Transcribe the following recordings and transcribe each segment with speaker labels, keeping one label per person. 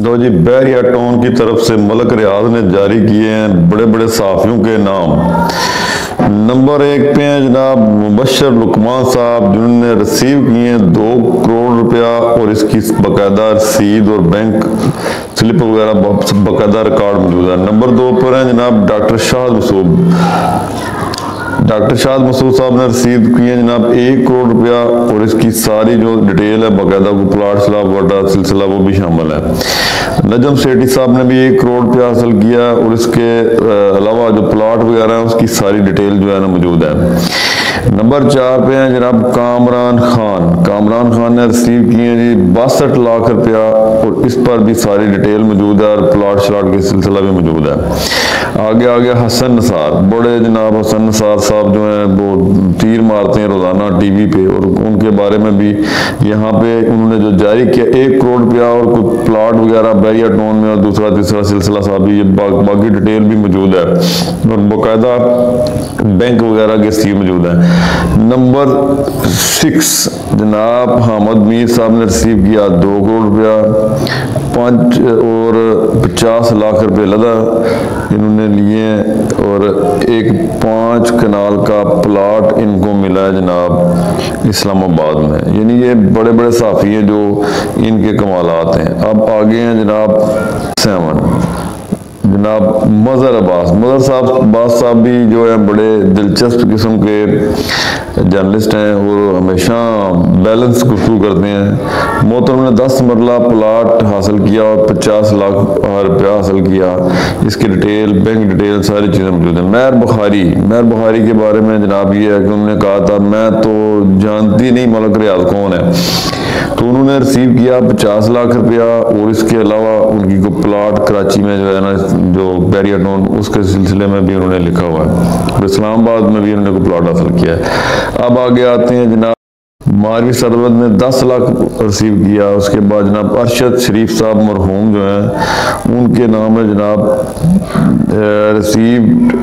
Speaker 1: लो जी, बहरिया town की तरफ से मलक रियाज ने जारी किए हैं बड़े बड़े सहाफियों के नाम। नंबर 1 पे हैं जनाब मुबशर लुकमान साहब, जिन्होंने रिसीव किए 2 करोड़ रुपया और इसकी बाकायदा रसीद और बैंक स्लिप वगैरह बाकायदा रिकॉर्ड मौजूद है। नंबर 2 पर हैं जनाब डॉक्टर शाद मसूद साहब ने रसीद किए जनाब 1 करोड़ रुपया और इसकी सारी जो डिटेल है बाकायदा वो प्लाट स्लाब वाटा सिलसिला वो भी शामिल है। नजम सेठी साहब ने भी 1 करोड़ रुपया हासिल किया और इसके अलावा जो प्लाट वगैरह है उसकी सारी डिटेल जो है ना मौजूद है। नंबर 4 पे हैं जनाब कामरान खान ने रिसीव किए जी 62 लाख रुपया और इस पर भी सारी डिटेल मौजूद है और प्लाट शलाट के सिलसिला भी मौजूद है। आगे हसन नसार, बड़े जनाब हसन नसार साहब जो हैं वो तीर मारते हैं रोजाना टीवी पे, और उनके बारे में भी यहाँ पे उन्होंने जो जारी किया 1 करोड़ रुपया और कुछ प्लाट वगैरह बहरिया टाउन में और दूसरा तीसरा सिलसिला साहब ये बाकी डिटेल भी मौजूद है और बाकायदा बैंक वगैरह की स्कीम मौजूद है। नंबर 6 जनाब हामिद मीर साहब ने रिसीव किया 2 करोड़ रुपया 5 और 50 लाख रुपए लदा इन्होंने लिए और एक 5 कनाल का प्लाट इनको मिला है जनाब इस्लामाबाद में। यानी ये बड़े बड़े साफी हैं जो इनके कमालात हैं। अब आगे हैं जनाब 7 जनाब मजहर अब्बास साहब भी जो है बड़े दिलचस्प किस्म के जर्नलिस्ट हैं और हमेशा बैलेंस गुफ्तगू करते हैं। मोहतरम ने 10 मरला प्लाट हासिल किया और 50 लाख रुपया हासिल किया। इसकी डिटेल बैंक डिटेल सारी चीज़ें मौजूद हैं। महर बुखारी के बारे में जनाब ये है कि उन्होंने कहा था मैं तो जानती नहीं मलक रियाज कौन है, तो उन्होंने रिसीव किया 50 लाख रुपया और इसके अलावा उनकी को प्लाट कराची में जो है ना जो बहरिया टाउन उसके सिलसिले में भी उन्होंने लिखा हुआ है और इस्लामाबाद में भी उन्होंने को प्लाट हासिल किया है। अब आगे आते हैं जनाब मारवी सरवत ने 10 लाख रिसीव किया। उसके बाद जनाब अरशद शरीफ साहब मरहूम जो हैं उनके नाम है जनाब रिसीव्ड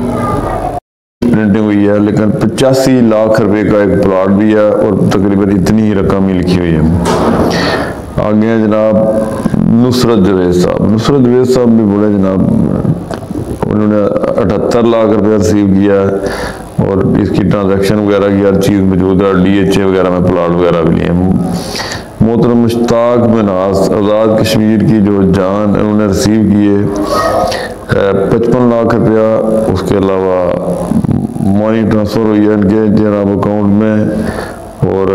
Speaker 1: प्रिंटिंग हुई है, लेकिन 85 लाख रुपए का एक प्लाट भी है और तकरीबन इतनी ही रकम ही लिखी हुई है। आगे हैं जनाब नुसरत जवेद साहब भी बड़े जनाब उन्होंने 78 लाख रुपया रिसीव किया है और इसकी ट्रांजैक्शन वगैरह की हर चीज़ मौजूद है। DHA वगैरह में प्लाट वगैरह भी लिए। मोहतरम मुश्ताक मिनाज आज़ाद कश्मीर की जो जान उन्होंने रिसीव किए 55 लाख रुपया। उसके अलावा मनी ट्रांसफ़र हुई है इनके जनाब अकाउंट में और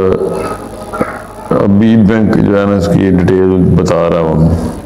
Speaker 1: अभी बैंक जो है ना इसकी डिटेल बता रहा हूँ।